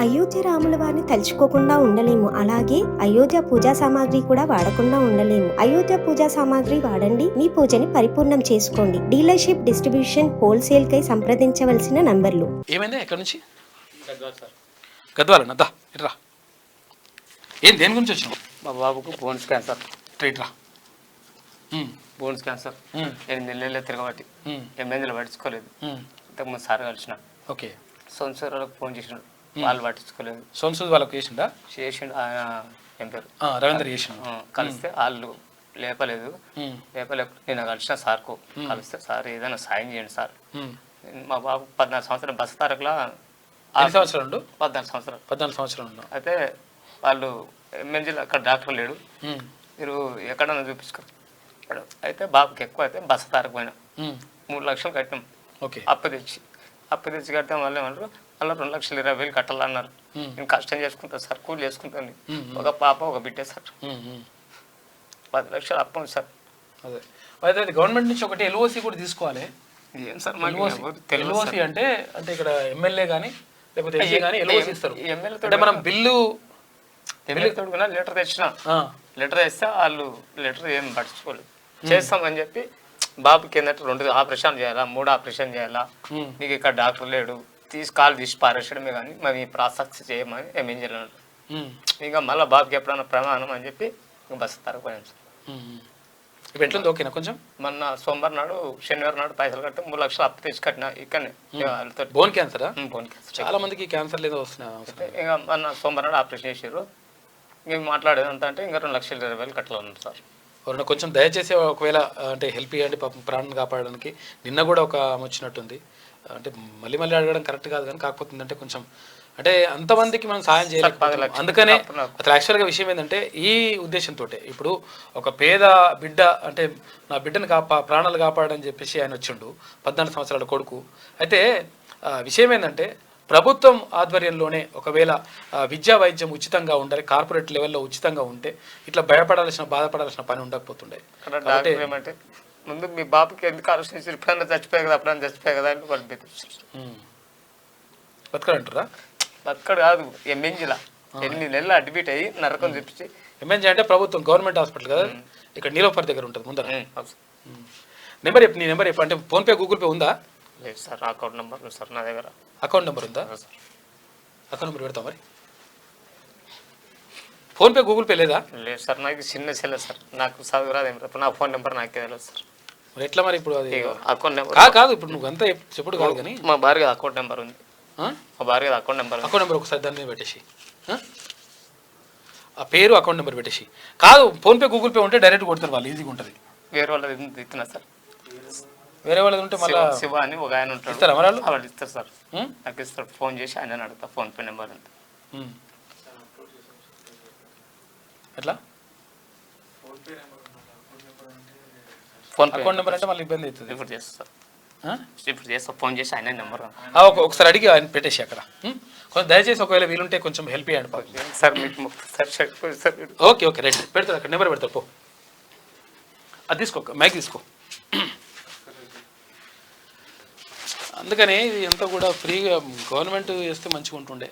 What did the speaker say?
అయోధ్య రాముల వారిని తలుచుకోకుండా ఉండలేము. అలాగే అయోధ్య పూజా సామాగ్రి కూడా వాడకుండా ఉండలేము. అయోధ్య పూజా సామాగ్రి వాడండి, మీ పూజని పరిపూర్ణం చేసుకోండి. డీలర్షిప్, డిస్ట్రిబ్యూషన్, హోల్సేల్ కై సంప్రదించవలసిన నంబర్లు. ఏమైంది ఎక్కడి నుంచి? గద్వాల నద్దా ఇట్రా. ఏం దేని గురించి వచ్చినావు? మా బాబుకు బోన్స్ క్యాన్సర్. ఇట్రా. బోన్స్ క్యాన్సర్ 8 నెలలు తిరగబట్టి ఎమ్మెల్యేలు పట్టించుకోలేదు. ఇంతకుముందు సార్ కలిసిన. ఓకే. సొంతూరులకు ఫోన్ చేసినాడు, వాళ్ళు పట్టించుకోలేదు. సోన్సూద్ వాళ్ళకి చేసిండా? చేసిండు. ఆయన ఏం పేరు రవీంద్ర చేసిండు. కలిస్తే వాళ్ళు లేపలేదు. నేను కలిసిన సార్కు కలిస్తే సార్ ఏదైనా సాయం చేయండి సార్. మా బాబు 14 సంవత్సరాలు బస్ తారకులా 14 సంవత్సరాలు అయితే వాళ్ళు ఎమ్మెల్యేలు అక్కడ డాక్టర్ లేడు, మీరు ఎక్కడన్నా చూపించుకోరు. అయితే బాబుకి ఎక్కువ అయితే బస్ తారకు పోయినా 3 లక్షలు కట్టాం. అప్పు తెచ్చి కడితే మళ్ళీ ఏమన్నారు, మళ్ళీ 2,20,000 కట్టాలన్నారు. నేను కష్టం చేసుకుంటాను సార్, కూలి చేసుకుంటాను. ఒక పాప ఒక బిడ్డే సార్, 10 లక్షలు అప్పు ఉంది సార్. అదే గవర్నమెంట్ నుంచి ఒకటి ఎల్ఓసి కూడా తీసుకోవాలి. ఏం సార్ ఎల్ఓసి అంటే ఇక్కడ ఎమ్మెల్యే కానీ లేకపోతే ఎంపీ కానీ ఎల్ఓసి ఇస్తారు. అంటే మనం బిల్లు ఎమ్మెల్యేతో లెటర్ తెస్తే వాళ్ళు లెటర్ ఏం పట్టించుకోలేదు. చేస్తామని చెప్పి బాబుకి ఏంటంటే 2 ఆపరేషన్ చేయాలా, 3 ఆపరేషన్ చేయాలా, నీకు ఇక్కడ డాక్టర్ లేడు, కాలు తీసి పారేసడమే కానీ మరి ప్రాసెస్ చేయమని ఏమేం చేయాలి. ఇంకా మళ్ళీ బాబుకి ఎప్పుడన్నా ప్రమాణం అని చెప్పి ఇంకా బస్సు తరగపోయాం సార్. ఎట్లుంది ఓకేనా కొంచెం? మొన్న సోమవారం నాడు శనివారం నాడు పైసలు కడితే 3 లక్షలు అప్పు తెచ్చి కట్టిన ఇక్కడనే. బోన్ క్యాన్సర్ బోన్ క్యాన్సర్ చాలా మందికి క్యాన్సర్ లేదా వస్తున్నాయి. ఇక మొన్న సోమవారం నాడు ఆపరేషన్ చేసారు. మేము మాట్లాడేదంతా అంటే ఇంకా 2,20,000 కట్టాలన్నారు సార్. ఎవరైనా కొంచెం దయచేసి ఒకవేళ అంటే హెల్ప్ చేయండి, పాపం ప్రాణం కాపాడడానికి. నిన్న కూడా ఒక వచ్చినట్టుంది. అంటే మళ్ళీ అడగడం కరెక్ట్ కాదు కానీ కాకపోతే అంటే కొంచెం అంటే అంతమందికి మనం సాయం చేయలేకపోతున్నాం. అందుకనే అసలు యాక్చువల్గా విషయం ఏంటంటే ఈ ఉద్దేశంతో ఇప్పుడు ఒక పేద బిడ్డ అంటే నా బిడ్డను ప్రాణాలు కాపాడని చెప్పేసి ఆయన వచ్చిండు, 14 సంవత్సరాల కొడుకు. అయితే విషయం ఏంటంటే ప్రభుత్వం ఆధ్వర్యంలోనే ఒకవేళ విద్యా వైద్యం ఉచితంగా ఉండాలి, కార్పొరేట్ లెవెల్లో ఉచితంగా ఉంటే ఇట్లా బాధపడాల్సిన పని ఉండకపోతుండే. ఏమంటే ముందు మీ బాబుకి ఎందుకు ఆలోచించి ఇప్పుడన్నా చచ్చిపోయా కదా, అప్పుడన్నా చచ్చిపోయా కదా అని వాళ్ళు బతకడంటారా? బతకడు కాదు, ఎంఎన్జీలా 8 నెలలు అడ్మిట్ అయ్యి నరకం చూపించి. ఎంఎన్జీ అంటే ప్రభుత్వం గవర్నమెంట్ హాస్పిటల్ కదా, ఇక్కడ నీలోఫర్ దగ్గర ఉంటుంది ముందర. నెంబర్ చెప్పు, నీ నెంబర్ చెప్పు. అంటే ఫోన్పే, గూగుల్ పే ఉందా? లేదు సార్, అకౌంట్ నెంబర్ ఉంది సార్ నా దగ్గర. అకౌంట్ నెంబర్ ఉందా? అకౌంట్ నెంబర్ పెడతాం మరి. ఫోన్పే, గూగుల్ పే లేదా? లేదు సార్, నాకు చిన్న చెల్లె సార్, నాకు చదువు రాదు. నా ఫోన్ నెంబర్ నాకే తెలియదు సార్. మరి ఎట్లా మరి ఇప్పుడు? అది అకౌంట్ నెంబర్ కాదు, ఇప్పుడు నువ్వు అంతా చెప్పుడు కాదు కానీ మా భార్య అకౌంట్ నెంబర్ ఉంది. మా భార్య అకౌంట్ నెంబర్ ఒకసారి దాని మీద పెట్టేసి ఆ పేరు అకౌంట్ నెంబర్ పెట్టేసి. కాదు, ఫోన్పే, గూగుల్ పే ఉంటే డైరెక్ట్ కొడతారు వాళ్ళు, ఈజీగా ఉంటుంది. వేరే వాళ్ళది ఇస్తున్నా సార్. వేరే వాళ్ళది ఉంటే మళ్ళీ శివ అని ఒక ఆయన ఉంటారు, ఇస్తారా మరి వాళ్ళు ఇస్తారు సార్. నాకు ఇస్తారు, ఫోన్ చేసి ఆయన అడుగుతా ఫోన్పే నెంబర్ అంతా. ఎట్లా ఫోన్ అకౌంట్ నెంబర్ అంటే మళ్ళీ ఇబ్బంది అవుతుంది. ఇప్పుడు చేస్తా ఫోన్ చేసి ఆయన నెంబర్ ఒకసారి అడిగి ఆయన పెట్టేసి అక్కడ. కొంచెం దయచేసి ఒకవేళ వీలుంటే కొంచెం హెల్ప్ చేయండి సార్. మీకు సార్ ఓకే రైట్, పెడతారు అక్కడ నెంబర్ పెడతారు. పో అది తీసుకో, మైక్ తీసుకో. అందుకని ఇది అంతా కూడా ఫ్రీగా గవర్నమెంట్ చేస్తే మంచిగా ఉంటుండే.